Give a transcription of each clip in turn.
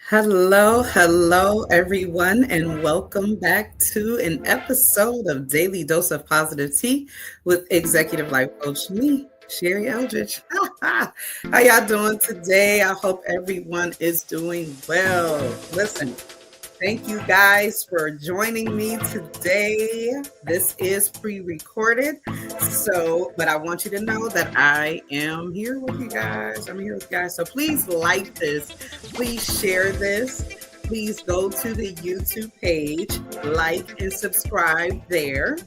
Hello, everyone, and welcome back to an episode of Daily Dose of Positive Tea with Executive Life Coach me, Sherry Eldridge. How y'all doing today? I hope everyone is doing well. Listen, thank you guys for joining me today. This is pre-recorded, but I want you to know that I am here with you guys. I'm here with you guys. So please like this. Please share this. Please go to the YouTube page, like and subscribe there.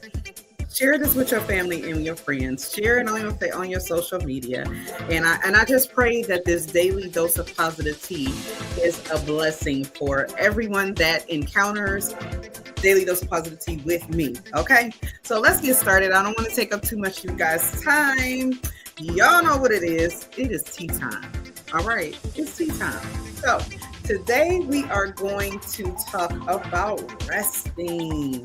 Share this with your family and your friends. Share it on your social media. And I just pray that this daily dose of positive tea is a blessing for everyone that encounters Daily Dose of Positive Tea with me. Okay? So let's get started. I don't want to take up too much of you guys' time. Y'all know what it is. It is tea time. All right. It's tea time. So today we are going to talk about resting.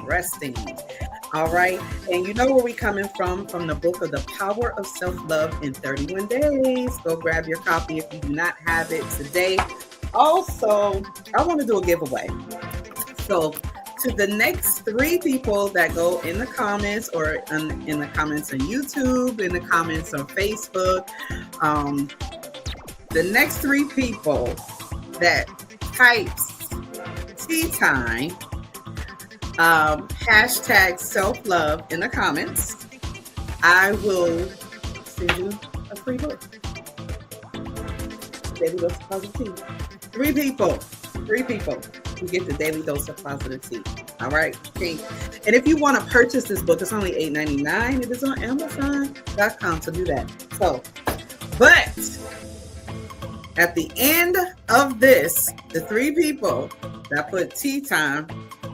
All right. And you know where we're coming from the book of The Power of Self-Love in 31 Days. Go grab your copy if you do not have it today. Also, I want to do a giveaway. So to the next 3 people that go in the comments or in the comments on YouTube, in the comments on Facebook, the next 3 people that types tea time, hashtag self-love in the comments, I will send you a free book. Daily Dose of Positive Tea. 3 people who get the Daily Dose of Positive Tea. All right. Okay. And if you want to purchase this book, it's only $8.99. It is on Amazon.com to do that. So, but at the end of this, the 3 people that put tea time,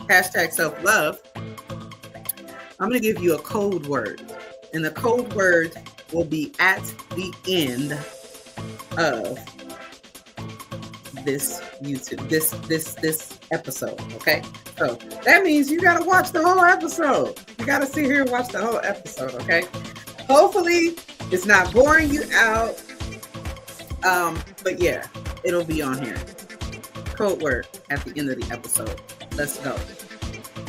hashtag self-love, I'm going to give you a code word. And the code word will be at the end of this YouTube, this episode. Okay. So that means you got to watch the whole episode. You got to sit here and watch the whole episode. Okay. Hopefully it's not boring you out. But yeah, it'll be on here. Code word at the end of the episode. Let's go.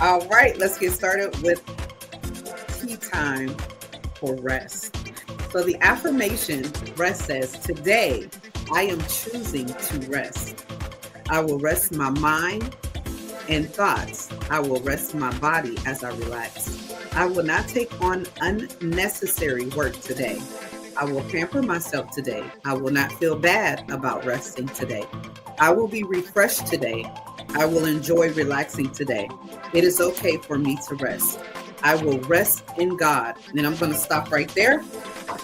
All right, let's get started with tea time for rest. So the affirmation rest says, today I am choosing to rest. I will rest my mind and thoughts. I will rest my body as I relax. I will not take on unnecessary work today. I will pamper myself today. I will not feel bad about resting today. I will be refreshed today. I will enjoy relaxing today. It is okay for me to rest. I will rest in God. And I'm going to stop right there.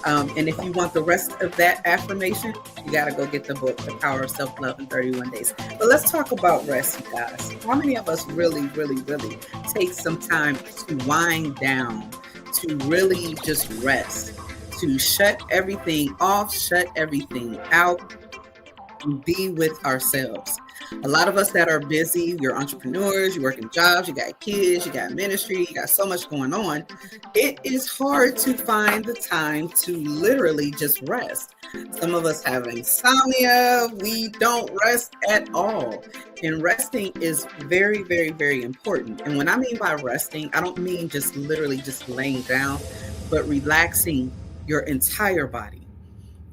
And if you want the rest of that affirmation, you got to go get the book, The Power of Self-Love in 31 Days. But let's talk about rest, you guys. How many of us really take some time to wind down, to really just rest, to shut everything off, shut everything out, and be with ourselves? A lot of us that are busy, you're entrepreneurs, you work in jobs, you got kids, you got ministry, you got so much going on. It is hard to find the time to literally just rest. Some of us have insomnia. We don't rest at all. And resting is very, very important. And when I mean by resting, I don't mean just literally just laying down, but relaxing your entire body.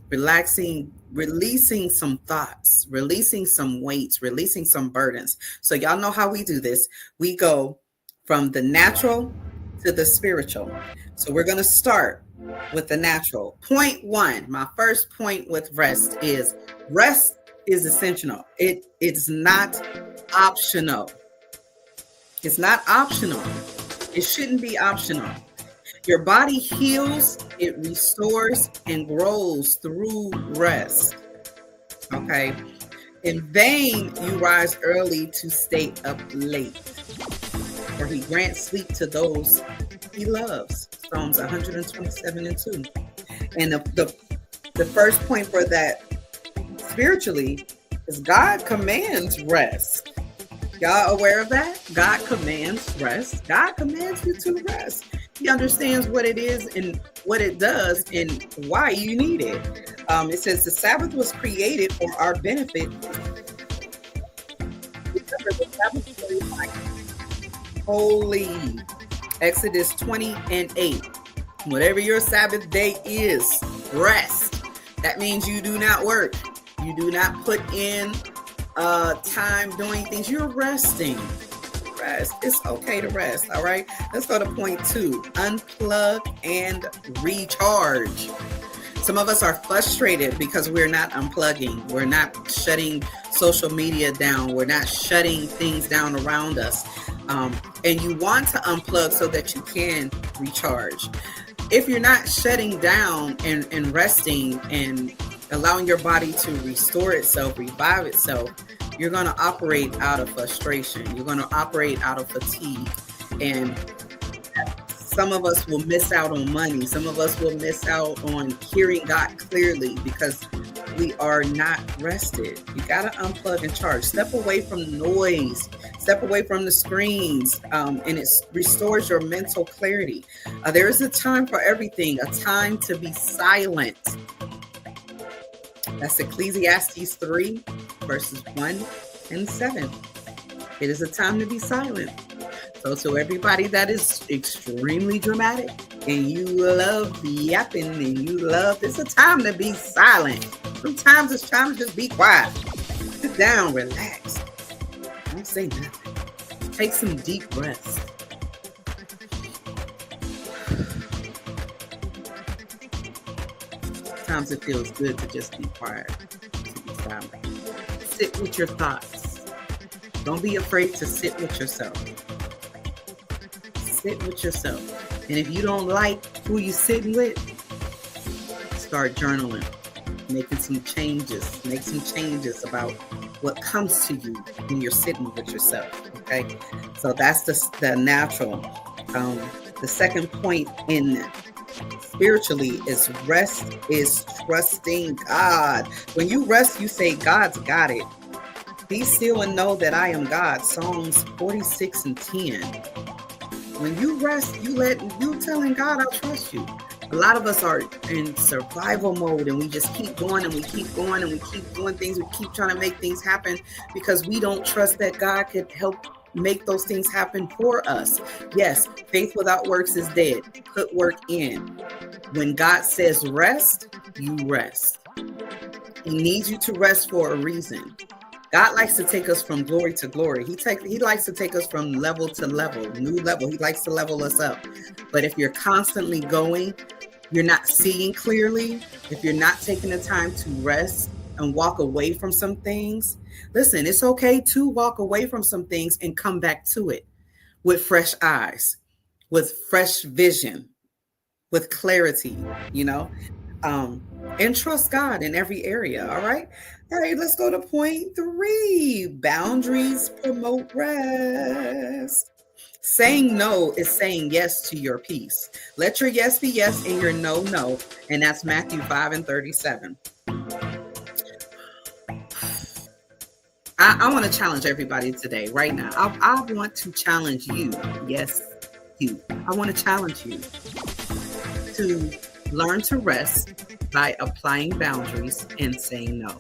Relaxing, releasing some thoughts, releasing some weights, releasing some burdens. So y'all know how we do this. We go from the natural to the spiritual. So we're going to start with the natural. Point 1, my first point with rest is essential. It's not optional. It's not optional. It shouldn't be optional. Your body heals, it restores, and grows through rest. Okay? In vain, you rise early to stay up late, for he grants sleep to those he loves. Psalms 127:2. And the first point for that spiritually is God commands rest. Y'all aware of that? God commands rest. God commands you to rest. He understands what it is and what it does and why you need it. It says the Sabbath was created for our benefit Sabbath day like holy. Exodus 20:8. Whatever your Sabbath day is, rest. That means you do not work. You do not put in time doing things. You're resting. Rest. It's okay to rest. All right. Let's go to point 2. Unplug and recharge. Some of us are frustrated because we're not unplugging. We're not shutting social media down. We're not shutting things down around us. And you want to unplug so that you can recharge. If you're not shutting down and resting and allowing your body to restore itself, revive itself, you're going to operate out of frustration. You're going to operate out of fatigue. And some of us will miss out on money. Some of us will miss out on hearing God clearly because we are not rested. You got to unplug and charge. Step away from the noise. Step away from the screens. And it restores your mental clarity. There is a time for everything. A time to be silent. That's Ecclesiastes 3, verses 1 and 7. It is a time to be silent. So everybody that is extremely dramatic and you love yapping and you love, it's a time to be silent. Sometimes it's time to just be quiet. Sit down, relax. Don't say nothing. Take some deep breaths. Sometimes it feels good to just be quiet, to be silent. Sit with your thoughts. Don't be afraid to sit with yourself. Sit with yourself. And if you don't like who you're sitting with, start journaling, making some changes. Make some changes about what comes to you when you're sitting with yourself. Okay, so that's the natural. The second point in spiritually is rest is trusting God. When you rest, you say, God's got it. Be still and know that I am God. Psalms 46:10. When you rest, you telling God, I trust you. A lot of us are in survival mode and we just keep going and we keep going and we keep doing things. We keep trying to make things happen because we don't trust that God could help make those things happen for us. Yes, faith without works is dead. Put work in. When God says rest, you rest. He needs you to rest for a reason. God likes to take us from glory to glory. He likes to take us from level to level, new level. He likes to level us up. But if you're constantly going, you're not seeing clearly, if you're not taking the time to rest and walk away from some things, listen, it's okay to walk away from some things and come back to it with fresh eyes, with fresh vision, with clarity, and trust God in every area. All right. All right, let's go to point 3. Boundaries promote rest. Saying no is saying yes to your peace. Let your yes be yes and your no, no. And that's Matthew 5:37. I want to challenge everybody today, right now. I want to challenge you. Yes, you. I want to challenge you to learn to rest by applying boundaries and saying no.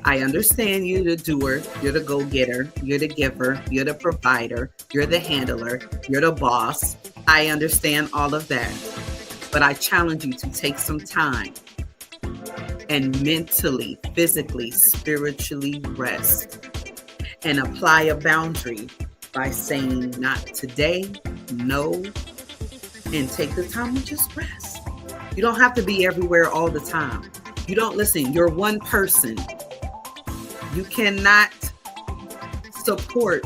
I understand you're the doer, you're the go-getter, you're the giver, you're the provider, you're the handler, you're the boss. I understand all of that. But I challenge you to take some time and mentally, physically, spiritually rest and apply a boundary by saying not today, no, and take the time to just rest. You don't have to be everywhere all the time. You don't listen. You're one person. You cannot support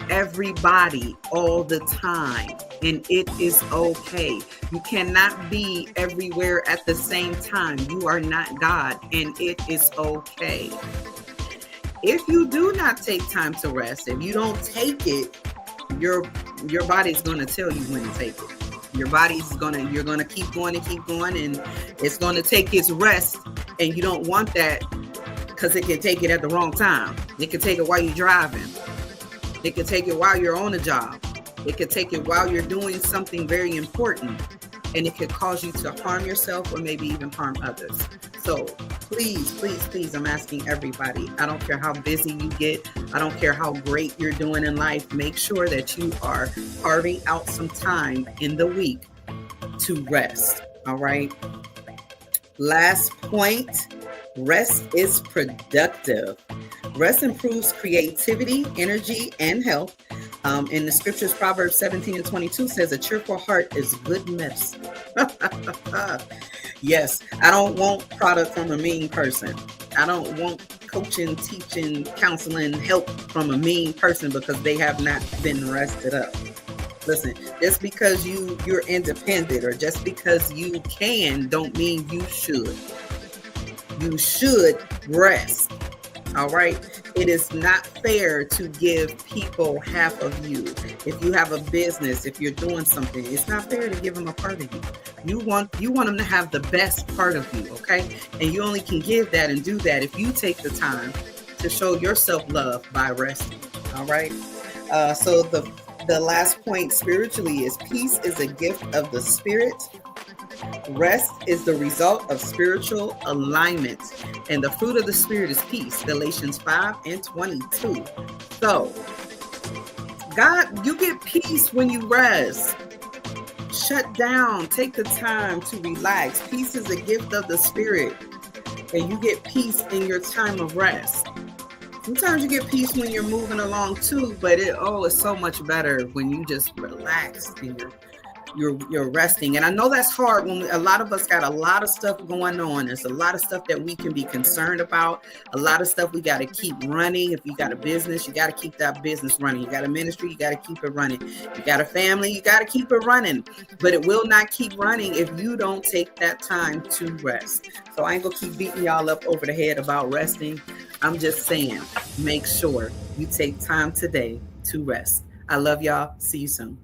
everybody all the time, and it is okay. You cannot be everywhere at the same time. You are not God, and it is okay. If you do not take time to rest, if you don't take it, your body's going to tell you when to take it. Your body's you're going to keep going and keep going, and it's going to take its rest, and you don't want that because it can take it at the wrong time. It can take it while you're driving. It can take it while you're on a job. It can take it while you're doing something very important, and it could cause you to harm yourself or maybe even harm others. So please, please, please, I'm asking everybody. I don't care how busy you get. I don't care how great you're doing in life. Make sure that you are carving out some time in the week to rest. All right. Last point, rest is productive. Rest improves creativity, energy, and health. In the scriptures, Proverbs 17:22 says, a cheerful heart is good medicine. Yes, I don't want product from a mean person. I don't want coaching, teaching, counseling, help from a mean person because they have not been rested up. Listen, just because you're independent or just because you can don't mean you should. You should rest. All right. It is not fair to give people half of you. If you have a business, if you're doing something, it's not fair to give them a part of you. You want them to have the best part of you, okay? And you only can give that and do that if you take the time to show yourself love by resting. All right. So the last point spiritually is peace is a gift of the spirit. Rest is the result of spiritual alignment, and the fruit of the spirit is peace. Galatians 5:22. So, God, you get peace when you rest. Shut down. Take the time to relax. Peace is a gift of the spirit, and you get peace in your time of rest. Sometimes you get peace when you're moving along too, but it's so much better when you just relax and you're resting. And I know that's hard when a lot of us got a lot of stuff going on. There's a lot of stuff that we can be concerned about. A lot of stuff we got to keep running. If you got a business, you got to keep that business running. You got a ministry, you got to keep it running. You got a family, you got to keep it running. But it will not keep running if you don't take that time to rest. So I ain't gonna keep beating y'all up over the head about resting. I'm just saying, make sure you take time today to rest. I love y'all. See you soon.